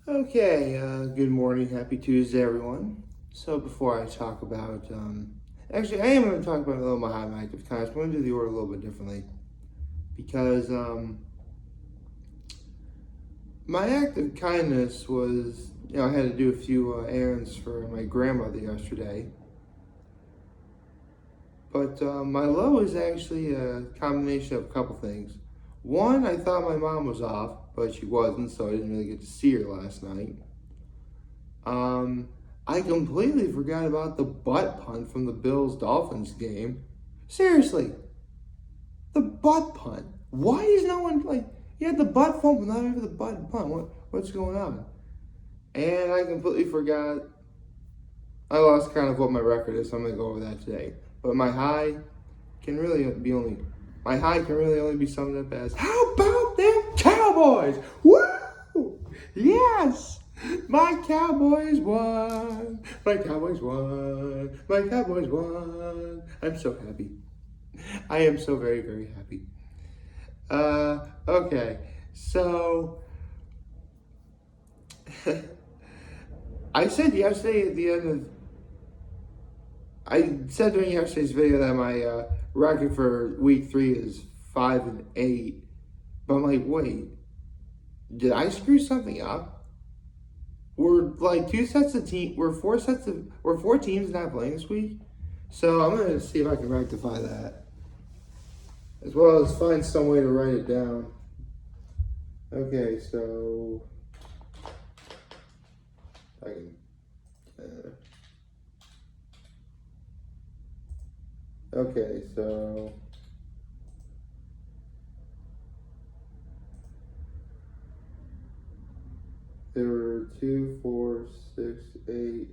Okay, good morning, happy Tuesday, everyone. So before I talk about, actually, I am going to talk about a little my active kindness. I'm going to do the order a little bit differently because my act of kindness was, I had to do a few errands for my grandmother yesterday. But my low is actually a combination of a couple things. One, I thought my mom was off, but she wasn't, so I didn't really get to see her last night. I completely forgot about the butt punt from the Bills-Dolphins game. Seriously, the butt punt. Why is no one you had the butt fumble, not even the butt punt? What's going on? And I completely forgot. I lost kind of what my record is, so I'm gonna go over that today. But my high can really only be summed up as, how about them Cowboys? Woo! Yes! My Cowboys won! My Cowboys won! My Cowboys won! I'm so happy. I am so very, very happy. Okay. So, I said yesterday at the end of I said during yesterday's video that my record for week 3 is 5-8, but I'm like, wait, did I screw something up? We're like we're four teams not playing this week, so I'm gonna see if I can rectify that, as well as find some way to write it down. Okay, so I can. Okay, so there were 2, 4, 6, 8,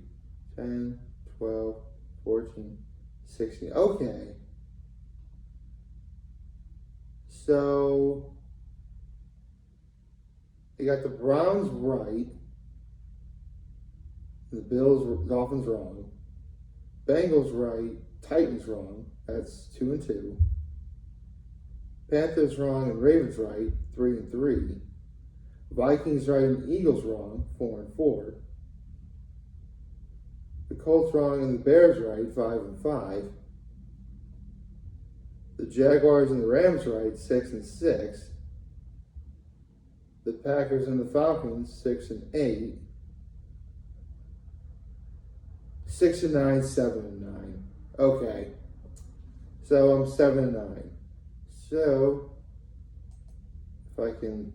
10, 12, 14, 16. Okay. So they got the Browns right, the Dolphins wrong, Bengals right, Titans wrong. That's 2-2. Panthers wrong and Ravens right, 3-3. Vikings right and Eagles wrong, 4-4. The Colts wrong and the Bears right, 5-5. The Jaguars and the Rams right, 6-6. The Packers and the Falcons, 6-8. 6-9, 7-9. Okay. So I'm 7-9. So if I can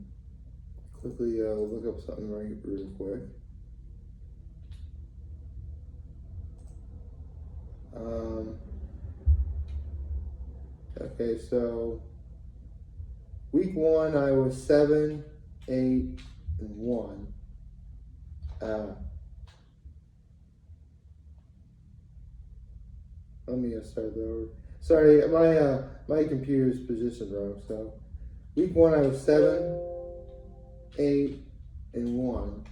quickly look up something real quick. Okay, so week 1 I was 7-8-1. Let me start that over. Sorry, my computer's positioned wrong. So week 1 I was 7-8-1.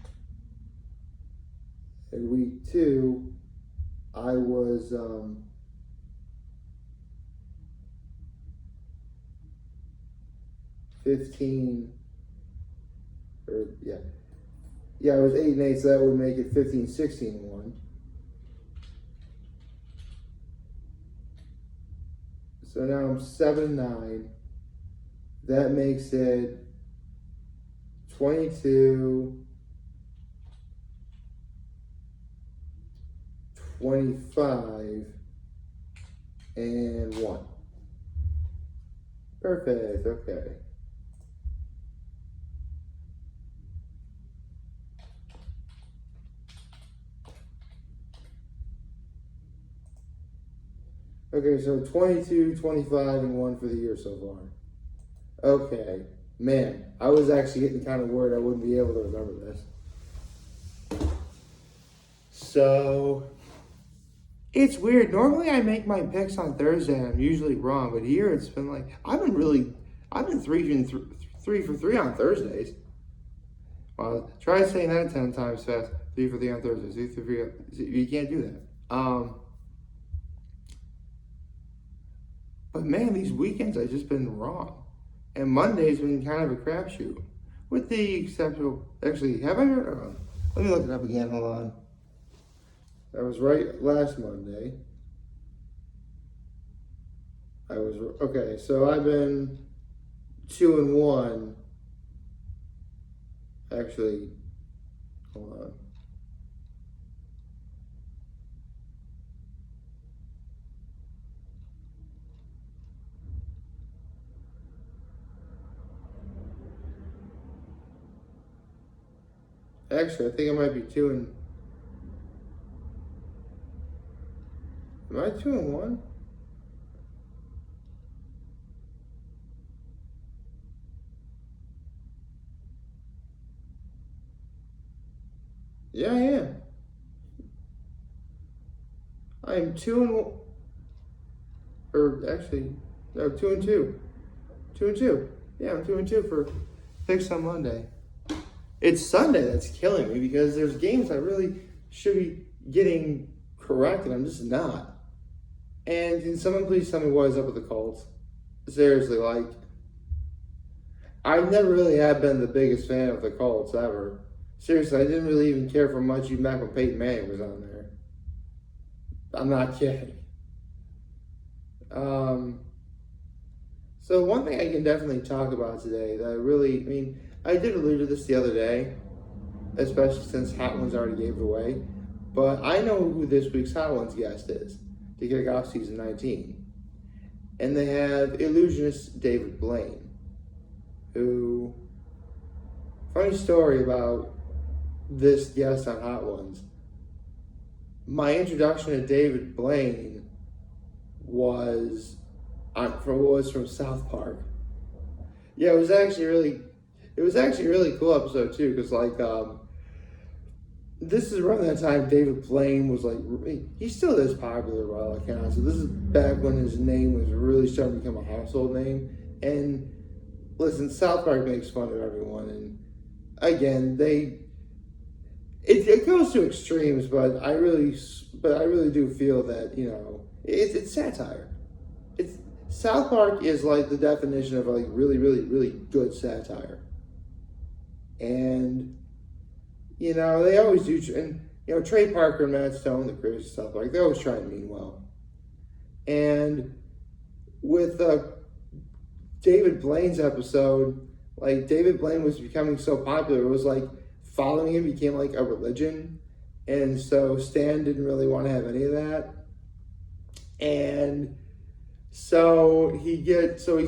And week 2 I was 15 or I was 8-8, so that would make it 15-16-1. So now I'm 7-9. That makes it 22, 25, and 1. Perfect. Okay. Okay, so 22, 25, and 1 for the year so far. Okay. Man, I was actually getting kind of worried I wouldn't be able to remember this. So, it's weird. Normally I make my picks on Thursday and I'm usually wrong, but here it's been like, I've been 3 for 3 on Thursdays. Well, try saying that 10 times fast. 3 for 3 on Thursdays. 3 for 3. You can't do that. But man, these weekends I've just been wrong. And Monday's been kind of a crapshoot. with the exception, actually, have I heard? Let me look it up again. Hold on. I was right last Monday. Okay. So I've been 2-1. Actually, hold on. Actually, I think I might be Am I 2-1? Yeah, I am. I'm 2-1. Or actually, no, 2-2. 2-2. Yeah, I'm 2-2 for picks on Monday. It's Sunday that's killing me because there's games I really should be getting correct and I'm just not. And can someone please tell me what is up with the Colts? Seriously, like, I never really have been the biggest fan of the Colts ever. Seriously, I didn't really even care for much even back when Peyton Manning was on there. I'm not kidding. So one thing I can definitely talk about today that I did allude to this the other day, especially since Hot Ones already gave it away, but I know who this week's Hot Ones guest is to kick off season 19. And they have illusionist David Blaine, who, funny story about this guest on Hot Ones. My introduction to David Blaine was from South Park. Yeah, it was actually a really cool episode too, because this is around that time David Blaine was he still is popular by all accounts. So this is back when his name was really starting to become a household name. And listen, South Park makes fun of everyone, and again, it goes to extremes, but I really do feel that it's satire. South Park is like the definition of really, really, really good satire. And, they always do, and, Trey Parker and Matt Stone, the creators of South Park, they always try to mean well. And with David Blaine's episode, David Blaine was becoming so popular, it was following him became a religion. And so Stan didn't really want to have any of that. And so he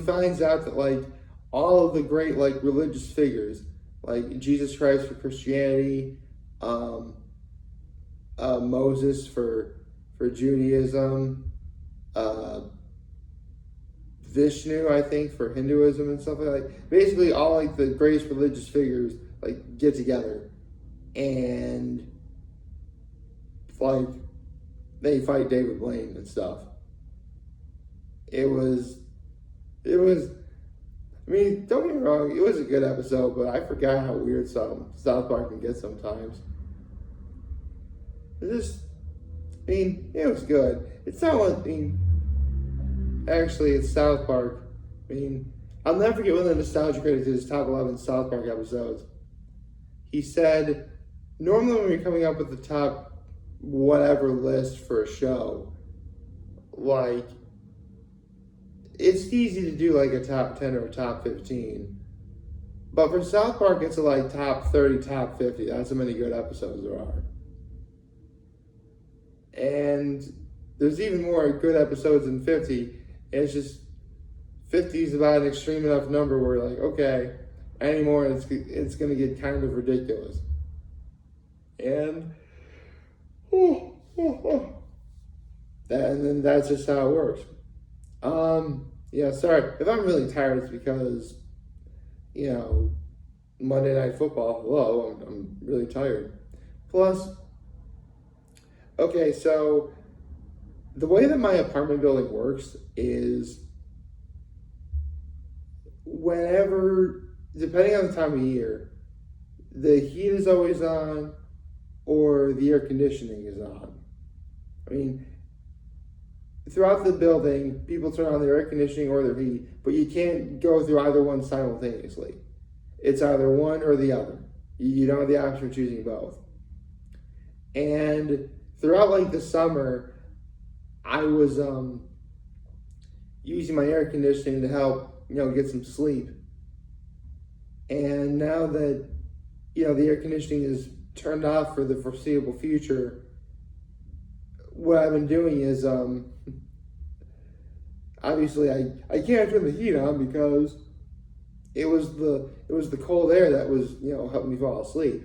finds out that all of the great religious figures, like Jesus Christ for Christianity, Moses for Judaism, Vishnu, I think, for Hinduism and stuff like that. Basically all the greatest religious figures get together and they fight David Blaine and stuff. It was, don't get me wrong, it was a good episode, but I forgot how weird South Park can get sometimes. It was good. It's not actually, it's South Park. I'll never forget one of the nostalgia critics did his top 11 South Park episodes. He said, normally when you're coming up with the top whatever list for a show, it's easy to do a top 10 or a top 15. But for South Park, it's top 30, top 50. That's how many good episodes there are. And there's even more good episodes than 50. It's just 50 is about an extreme enough number where okay, anymore it's going to get kind of ridiculous. And and then that's just how it works. Yeah, sorry. If I'm really tired, it's because, Monday Night Football, hello, I'm really tired. Plus, okay, so the way that my apartment building works is whenever, depending on the time of year, the heat is always on or the air conditioning is on. Throughout the building, people turn on their air conditioning or their heat, but you can't go through either one simultaneously. It's either one or the other. You don't have the option of choosing both. And throughout like the summer, I was using my air conditioning to help, get some sleep. And now that, the air conditioning is turned off for the foreseeable future, what I've been doing is, obviously I can't turn the heat on because it was the cold air that was, helping me fall asleep.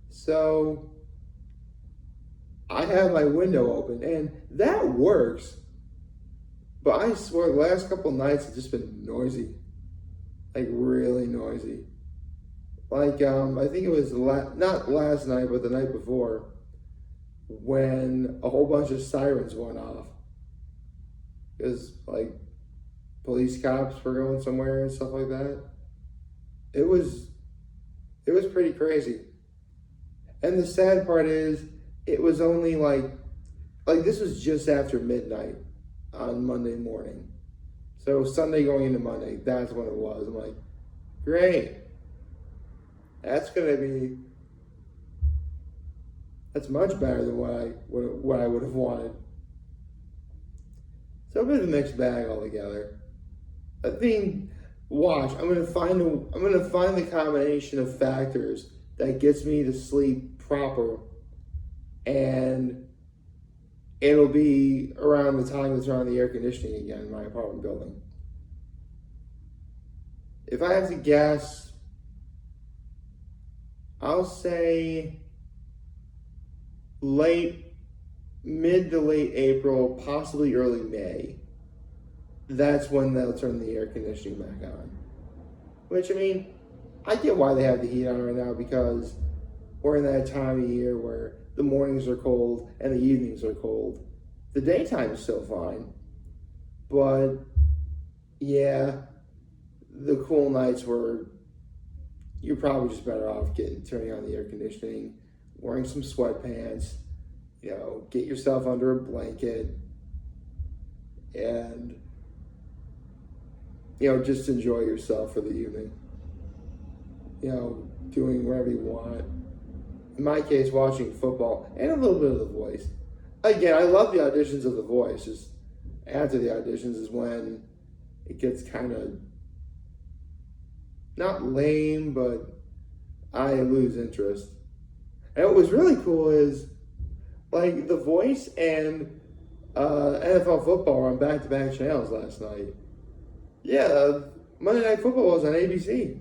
So I have my window open and that works. But I swear the last couple nights have just been noisy. Like really noisy. Like I think it was not last night but the night before when a whole bunch of sirens went off. Because like police cops were going somewhere and stuff like that. It was pretty crazy. And the sad part is it was only like this was just after midnight on Monday morning. So Sunday going into Monday, that's when it was. I'm like, great. That's much better than what I would have wanted. So a bit of a mixed bag altogether. I think, watch. I'm gonna find the combination of factors that gets me to sleep proper, and it'll be around the time to turn on the air conditioning again in my apartment building. If I have to guess, I'll say mid to late April, possibly early May. That's when they'll turn the air conditioning back on. Which, I mean, I get why they have the heat on right now because we're in that time of year where the mornings are cold and the evenings are cold. The daytime is still fine. But, yeah, the cool nights where you're probably just better off turning on the air conditioning, wearing some sweatpants, get yourself under a blanket, and, just enjoy yourself for the evening. Doing whatever you want. In my case, watching football and a little bit of The Voice. Again, I love the auditions of The Voice. Just after the auditions is when it gets kind of not lame, but I lose interest. And what was really cool is like The Voice and NFL football were on back-to-back channels last night. Yeah, Monday Night Football was on ABC.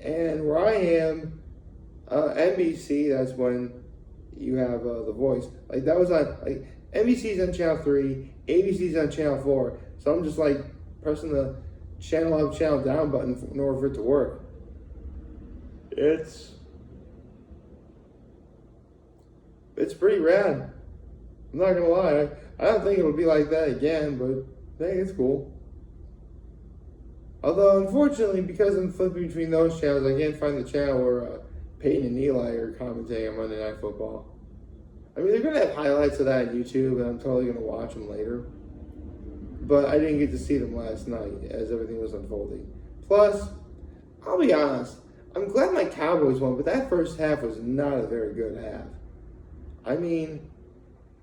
And where I am, NBC, that's when you have The Voice. Like that was on, like NBC's on channel 3, ABC's on channel 4. So I'm just like pressing the channel up, channel down button in order for it to work. It's pretty rad. I'm not gonna lie. I don't think it'll be like that again, but hey, it's cool. Although, unfortunately, because I'm flipping between those channels, I can't find the channel where Peyton and Eli are commentating on Monday Night Football. I mean, they're going to have highlights of that on YouTube, and I'm totally going to watch them later. But I didn't get to see them last night as everything was unfolding. Plus, I'll be honest, I'm glad my Cowboys won, but that first half was not a very good half. I mean,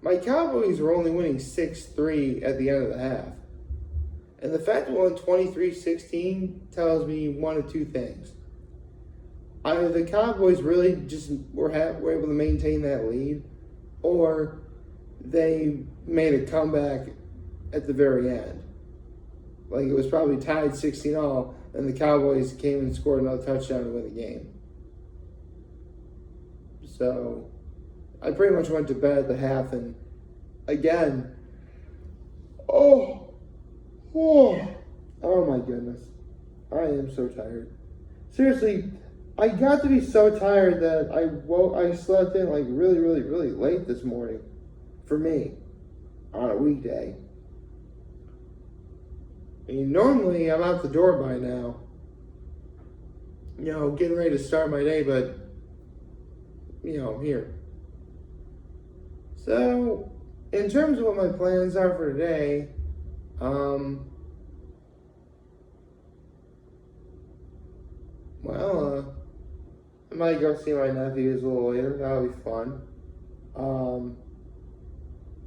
my Cowboys were only winning 6-3 at the end of the half. And the fact that we won 23-16 tells me one of two things. Either the Cowboys really just were able to maintain that lead, or they made a comeback at the very end. Like it was probably tied 16-all, and the Cowboys came and scored another touchdown to win the game. So I pretty much went to bed at the half, and again, oh my goodness. I am so tired. Seriously, I got to be so tired that I slept in like really, really, really late this morning. For me. On a weekday. I mean, normally I'm out the door by now. Getting ready to start my day, but I'm here. So, in terms of what my plans are for today, Well, I might go see my nephews a little later. That'll be fun.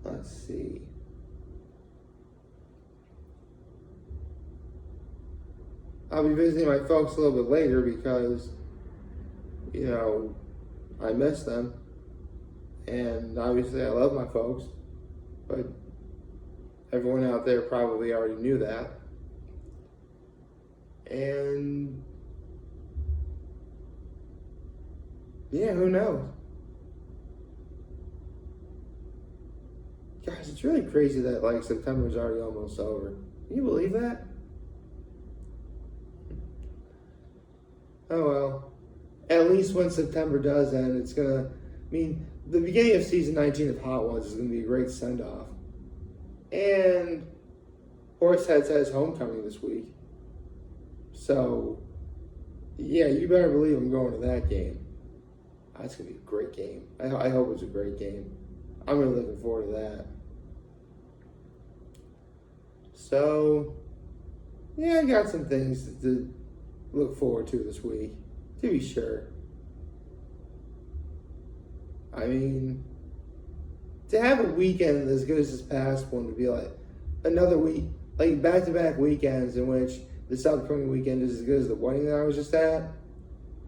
Let's see. I'll be visiting my folks a little bit later because, you know, I miss them. And obviously I love my folks. But everyone out there probably already knew that. And yeah, who knows? Guys, it's really crazy that like September's already almost over. Can you believe that? Oh well. At least when September does end, it's gonna the beginning of season 19 of Hot Ones is gonna be a great send off. And Horseheads has homecoming this week. So yeah, you better believe I'm going to that game. That's gonna be a great game. I hope it's a great game. I'm really looking forward to that. So, yeah, I got some things to look forward to this week, to be sure. I mean, to have a weekend as good as this past one, to be like another week, like back-to-back weekends in which this upcoming weekend is as good as the wedding that I was just at,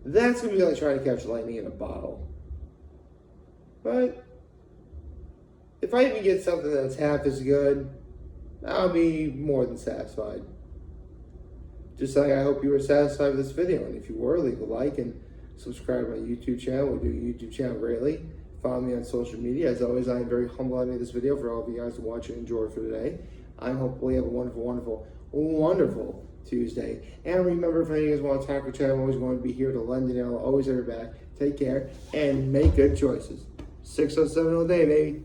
that's going to be like trying to catch lightning in a bottle. But if I even get something that's half as good, I'll be more than satisfied. Just like I hope you were satisfied with this video. And if you were, leave a like and subscribe to my YouTube channel. We do a YouTube channel greatly. Follow me on social media. As always, I am very humble I made this video for all of you guys to watch and enjoy for today. I hopefully have a wonderful, wonderful, wonderful Tuesday. And remember, if any of you guys want to talk or chat, I'm always going to be here to lend an ear. I'll always have your back. Take care and make good choices. 607 all day, baby.